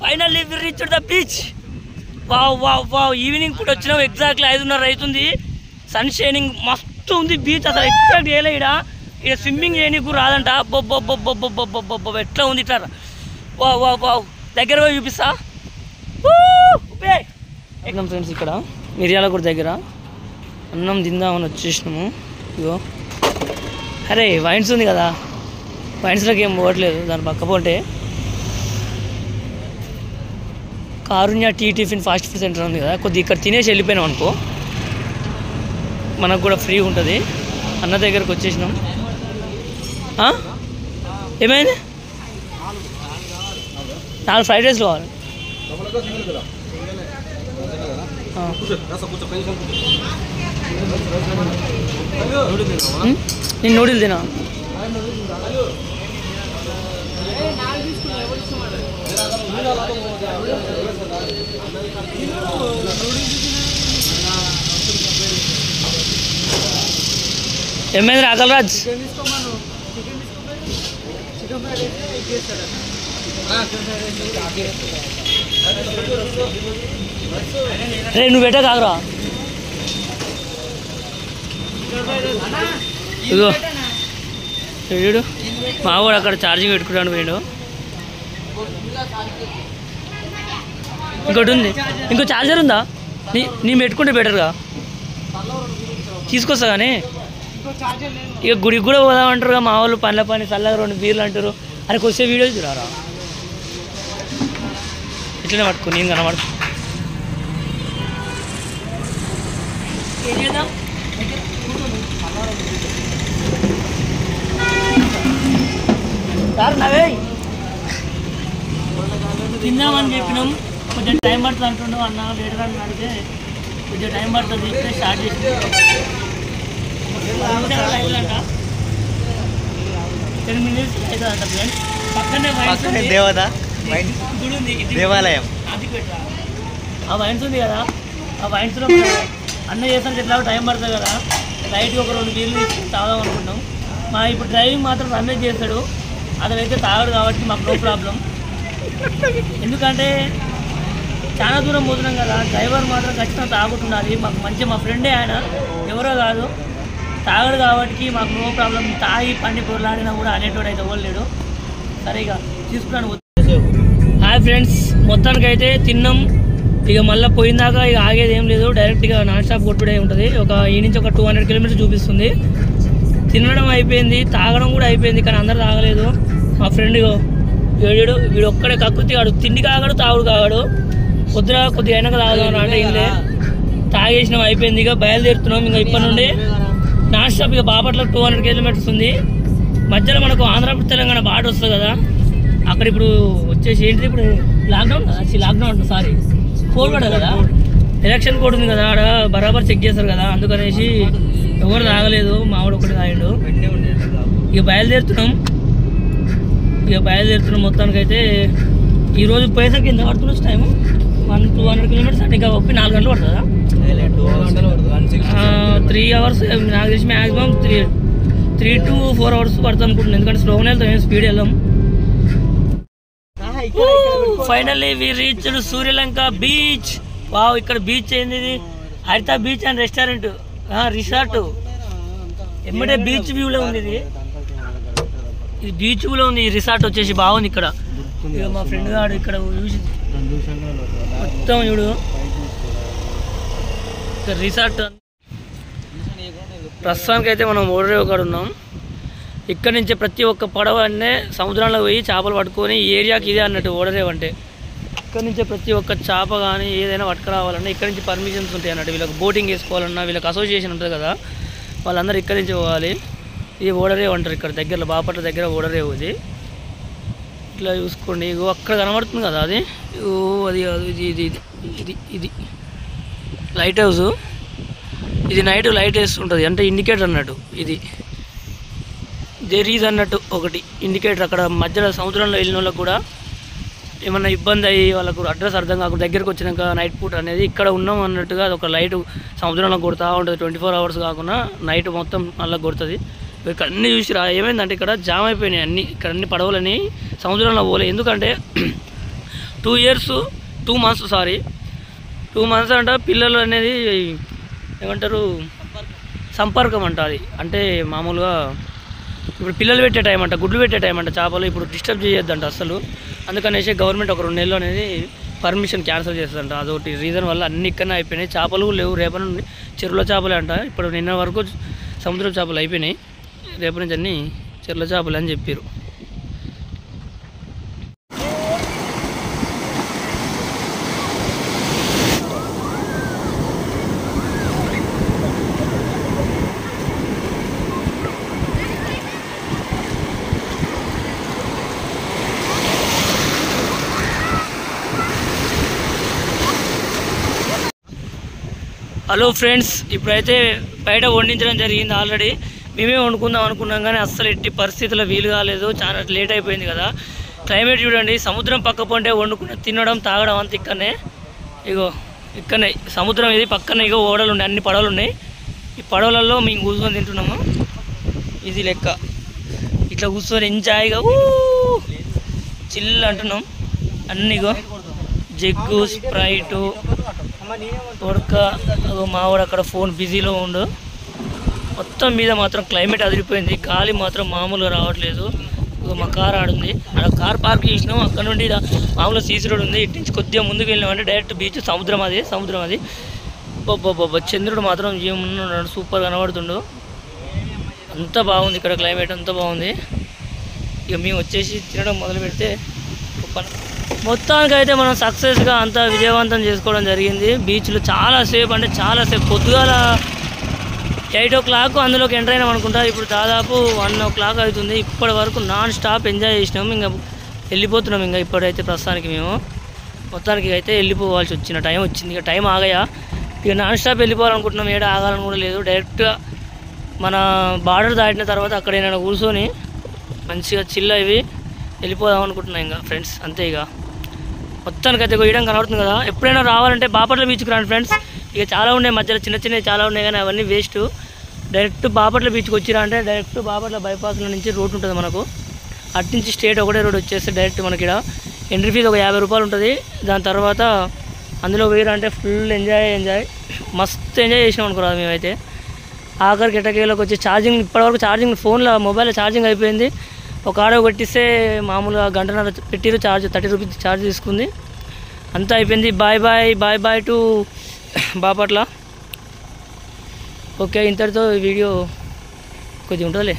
Finally we reached the beach. Wow wow wow, evening పూట వచ్చినాం. Exactly 5:30 అవుతుంది. Sun shining మస్తు ఉంది. బీచ్ అసలు ఎక్స్పెక్ట్ చేయలే. ఇక్కడ స్విమ్మింగ్ చేయనీకు రాదంట. బొబ్బొబ్బొబ్బొబ్బొబ్బొబ్బొబ్బొబ్బొబ్బొ ఎట్లా ఉంది ఇట్లా. వావ్ వావ్ వావ్, దగ్గర పోయి చూపిస్తా. ఎక్కినాం ఫ్రెండ్స్. ఇక్కడ మిర్యాలగూడ దగ్గర అన్నం తిందామని వచ్చేసినాము. ఇగో అరే వైన్స్ ఉంది కదా, వైన్స్లోకి ఏం పోవట్లేదు. దాని పక్క పోతే Karunya tea tiffin fast food centre ఉంది కదా, కొద్దిగా ఇక్కడ తినేసి వెళ్ళిపోయినాం అనుకో మనకు కూడా ఫ్రీ ఉంటుంది. అన్న దగ్గరకు వచ్చేసినాం. ఏమైంది? 4 ఫ్రైడ్ రైస్లు కావాలి. నేను నూడిల్ తినా. ఏమైంది రాకలరాజ్? రే నువ్వు పెట్టా కాదురా. ఇగో వీడు మావాడు అక్కడ ఛార్జింగ్ పెట్టుకుంటాను పోయాడు. ఇంకోటి ఉంది, ఇంకో ఛార్జర్ ఉందా? నీ పెట్టుకుంటే బెటర్గా తీసుకొస్తా. కానీ ఇక గుడికి కూడా పోదామంటారు మా వాళ్ళు. పనుల పని చల్లగా 2 బీర్లు అంటారు. అని కొద్దిసేపు వీడియో చూడారా ఇట్లనే పట్టుకో. నేను కనబడుతుంది. ఏం చేద్దాం? సార్ నవే తిందామని చెప్పినాం. కొంచెం టైం పడుతుంది అంటుండవు అన్న. లేటర్ అని అడిగితే కొంచెం టైం పడుతుంది. ఇప్పుడే స్టార్ట్ చేసి అంట 10 minutes అవుతుంది అంట ఫ్రెండ్స్. పక్కనే దేవత గుడి ఉంది, దేవాలయం. అది పెట్టా ఆ వైన్స్ ఉంది కదా, ఆ వైన్స్లో అన్న చేసానికి ఎట్లా టైం పడుతుంది కదా. నైట్కి ఒక 2 బీర్లు తీసుకుని తాగుదాం అనుకుంటున్నాం. మా ఇప్పుడు డ్రైవింగ్ మాత్రం రమేష్ చేస్తాడు. అతనైతే తాగడు కాబట్టి మాకు నో ప్రాబ్లం. ఎందుకంటే చాలా దూరం పోతున్నాం కదా. డ్రైవర్ మాత్రం ఖచ్చితంగా తాగుతుండాలి. మాకు మంచి మా ఫ్రెండే ఆయన, ఎవరో కాదు. తాగడు కాబట్టి మాకు నో ప్రాబ్లం. తాగి పండి పొరలాడినా కూడా అనేటోడు అయితే ఇవ్వలేడు. సరే ఇక తీసుకున్నాను. హాయ్ ఫ్రెండ్స్, మొత్తానికి అయితే తిన్నాం. ఇక మళ్ళీ పోయిందాకా ఇక ఆగేది ఏం లేదు. డైరెక్ట్గా నాన్ స్టాప్ కొట్టుడే ఉంటుంది. ఈ నుంచి ఒక 200 కిలోమీటర్స్ చూపిస్తుంది. తినడం అయిపోయింది, తాగడం కూడా అయిపోయింది. కానీ అందరు తాగలేదు. మా ఫ్రెండ్ వీడు ఒక్కడే కక్కుతి కాడు. తిండి కాగడు, తాగుడు కాగడు. పొద్దున కొద్దిగా అయినాక తాగుదాం అంటే ఇల్లే తాగేసినాం. అయిపోయింది. ఇక బయలుదేరుతున్నాం. ఇంకా ఇప్పటి నుండి నాన్ స్టాప్. ఇక బాపట్ల 200 కిలోమీటర్స్ ఉంది. మధ్యలో మనకు ఆంధ్రప్రదేశ్ తెలంగాణ బార్డర్ వస్తుంది కదా. అక్కడ ఇప్పుడు వచ్చేసి ఏంటిది, ఇప్పుడు లాక్డౌన్ ఉంటుంది. సారీ, కోడ్ పడదు కదా, ఎలక్షన్ కోడ్ ఉంది కదా. ఆడ బరాబర్ చెక్ చేస్తారు కదా. అందుకనేసి ఎవరు తాగలేదు. మావాడు ఒకటి తాగాడు. ఇక బయలుదేరుతున్నాం. మొత్తానికి అయితే ఈరోజు పోయేసరికి ఎంత పడుతుంది టైము? 200 కిలోమీటర్స్ అంటే ఇంకా 4 గంటలు పడుతుందా? 3 hours నాకు తెలిసి మ్యాక్సిమం 3 to 4 hours పడుతుంది అనుకుంటున్నాను. ఎందుకంటే స్లోగానే వెళ్తాం, ఏం స్పీడ్ వెళ్ళాం. Finally we reached Suryalanka beach. Wow, ఇక్కడ బీచ్ ఏంది ఇది? Haritha beach and restaurant resort ఎమ్మటే బీచ్ వ్యూలో ఉంది. ఇది బీచ్ వ్యూలో ఉంది. ఈ రిసార్ట్ వచ్చేసి బాగుంది. ఇక్కడ మా ఫ్రెండ్ గారు ఇక్కడ చూసి మొత్తం చూడు రిసార్ట్. ప్రస్తుతానికి అయితే మనం ఓడరేవు కాడ ఉన్నాం. ఇక్కడ నుంచి ప్రతి ఒక్క పడవ అనే సముద్రంలో పోయి చేపలు పట్టుకొని ఈ ఏరియాకి ఇదే అన్నట్టు ఓడరేవు అంటే. ఇక్కడ నుంచే ప్రతి ఒక్క చేప కానీ ఏదైనా పట్టుకురావాలన్నా ఇక్కడ నుంచి పర్మిషన్స్ ఉంటాయి అన్నట్టు. వీళ్ళకి బోటింగ్ వేసుకోవాలన్నా వీళ్ళకి అసోసియేషన్ ఉంటుంది కదా, వాళ్ళందరూ ఇక్కడి నుంచి పోవాలి. ఇది ఓడరేవు అంటారు. ఇక్కడ దగ్గరలో బాపట్ల దగ్గర ఓడరేవు. ఇది ఇట్లా చూసుకోండి. ఇగో అక్కడ కనబడుతుంది కదా, అది అది ఇది ఇది ఇది ఇది లైట్ హౌస్. ఇది నైట్ లైట్ వేస్తుంటుంది అంటే ఇండికేటర్ అన్నట్టు. ఇది దేరీజ్ అన్నట్టు ఒకటి ఇండికేటర్. అక్కడ మధ్యలో సముద్రంలో వెళ్ళిన వాళ్ళకు కూడా ఏమన్నా ఇబ్బంది అయ్యి వాళ్ళకు అడ్రస్ అర్థం కాకుండా దగ్గరకు వచ్చినాక నైట్ పూట అనేది ఇక్కడ ఉన్నాం అన్నట్టుగా అది ఒక లైట్ సముద్రంలో కొడుతూ ఉంటుంది. 24 hours కాకుండా నైట్ మొత్తం అలా కొడుతుంది. ఇక్కడ అన్నీ చూసిరా ఏమైందంటే ఇక్కడ జామ్ అయిపోయినాయి అన్నీ. ఇక్కడ అన్ని పడవలని సముద్రంలో పోలే. ఎందుకంటే 2 months 2 months అంట పిల్లలు అనేది ఏమంటారు సంపర్కం అంట. అది అంటే మామూలుగా ఇప్పుడు పిల్లలు పెట్టే టైం అంట, గుడ్లు పెట్టే టైం అంట చేపలు. ఇప్పుడు డిస్టర్బ్ చేయొద్దంట అసలు. అందుకనేసి గవర్నమెంట్ ఒక 2 నెలలు అనేది పర్మిషన్ క్యాన్సిల్ చేస్తుందంట. అదొకటి రీజన్ వల్ల అన్ని ఇక్కడనే అయిపోయినాయి. చేపలు లేవు. రేపటి నుండి చెరువుల చేపలే అంట. ఇప్పుడు నిన్న వరకు సముద్ర చేపలు అయిపోయినాయి. రేపటి నుంచి అన్నీ చెరువుల చేపలు అని చెప్పారు. హలో ఫ్రెండ్స్, ఇప్పుడైతే బయట వండించడం జరిగింది. ఆల్రెడీ మేమే వండుకుందాం అనుకున్నాం కానీ అస్సలు ఎట్టి పరిస్థితుల్లో వీలు కాలేదు. చాలా లేట్ అయిపోయింది కదా. క్లైమేట్ చూడండి, సముద్రం పక్క పొంటే వండుకుని తినడం తాగడం అంత ఇక్కడనే. ఇగో ఇక్కడనే సముద్రం, ఇది పక్కనే. ఇగో ఓడలు ఉన్నాయి, అన్ని పడవలు ఉన్నాయి. ఈ పడవలలో మేము కూర్చొని తింటున్నాము. ఇది లెక్క ఇట్లా కూర్చొని ఎంజాయ్గా చిల్ అంటున్నాం. అన్నిగో జగ్గు, స్ప్రైటు, ఉడక. మావాడు అక్కడ ఫోన్ బిజీలో ఉండు. మొత్తం మీద మాత్రం క్లైమేట్ అదిరిపోయింది. గాలి మాత్రం మామూలుగా రావట్లేదు. మా కార్ ఆడుంది, అక్కడ కార్ పార్క్ చేసినాం. అక్కడ నుండి మామూలుగా సీసీ రోడ్ ఉంది. ఇటు నుంచి కొద్దిగా ముందుకు వెళ్ళినామంటే డైరెక్ట్ బీచ్, సముద్రం అది. బొబ్బ చంద్రుడు మాత్రం ఏమున్నాడు, సూపర్ కనబడుతుండు. అంతా బాగుంది ఇక్కడ, క్లైమేట్ అంతా బాగుంది. ఇక మేము వచ్చేసి తినడం మొదలు పెడితే మొత్తానికైతే మనం సక్సెస్గా అంతా విజయవంతం చేసుకోవడం జరిగింది. బీచ్లో చాలాసేపు, అంటే చాలాసేపు, పొద్దుగాల 8 o'clock అందులోకి ఎంటర్ అయినాం అనుకుంటా. ఇప్పుడు దాదాపు 1 o'clock అవుతుంది. ఇప్పటి వరకు నాన్ స్టాప్ ఎంజాయ్ చేసినాము. ఇంకా వెళ్ళిపోతున్నాం. ఇంకా ఇప్పుడైతే ప్రస్తుతానికి మేము మొత్తానికి అయితే వెళ్ళిపోవాల్సి వచ్చిన టైం వచ్చింది. ఇక టైం ఆగయా, ఇక నాన్ స్టాప్ వెళ్ళిపోవాలనుకుంటున్నాం. ఏడా ఆగాలని కూడా లేదు. డైరెక్ట్గా మన బార్డర్ దాటిన తర్వాత అక్కడ ఏమైనా కూర్చొని మంచిగా చిల్ అవి వెళ్ళిపోదాం అనుకుంటున్నాం. ఇంకా ఫ్రెండ్స్ అంతే. ఇక మొత్తానికి అయితే వేయడం కనబడుతుంది కదా. ఎప్పుడైనా రావాలంటే బాపట్ల బీచ్కి రండి ఫ్రెండ్స్. ఇక చాలా ఉన్నాయి మధ్యలో, చిన్నవి చాలా ఉన్నాయి కానీ అవన్నీ వేస్ట్. డైరెక్ట్ బాపట్ల బీచ్కి వచ్చిరా అంటే డైరెక్ట్ బాపట్ల బైపాస్లో నుంచి రోడ్ ఉంటుంది మనకు. అటు నుంచి స్ట్రేట్ ఒకటే రోడ్ వచ్చేస్తే డైరెక్ట్ మనకి ఇక్కడ ఎంట్రీ ఫీజు ఒక 50 రూపాయలు ఉంటుంది. దాని తర్వాత అందులో వేయరా అంటే ఫుల్ ఎంజాయ్ మస్తు ఎంజాయ్ చేసినాం అనుకోరాదు మేమైతే. ఆఖరికి ఎటకేలోకి వచ్చి ఛార్జింగ్, ఇప్పటివరకు ఛార్జింగ్ ఫోన్లో మొబైల్లో ఛార్జింగ్ అయిపోయింది. ఒక ఆడో కొట్టిస్తే మామూలుగా గంటన్నర పెట్టిరు, 30 రూపీస్ ఛార్జ్ తీసుకుంది. అంతా అయిపోయింది. Bye bye to Bapatla. Okay, ఇంతటితో ఈ వీడియో కొద్దిగా ఉంటుందిలే.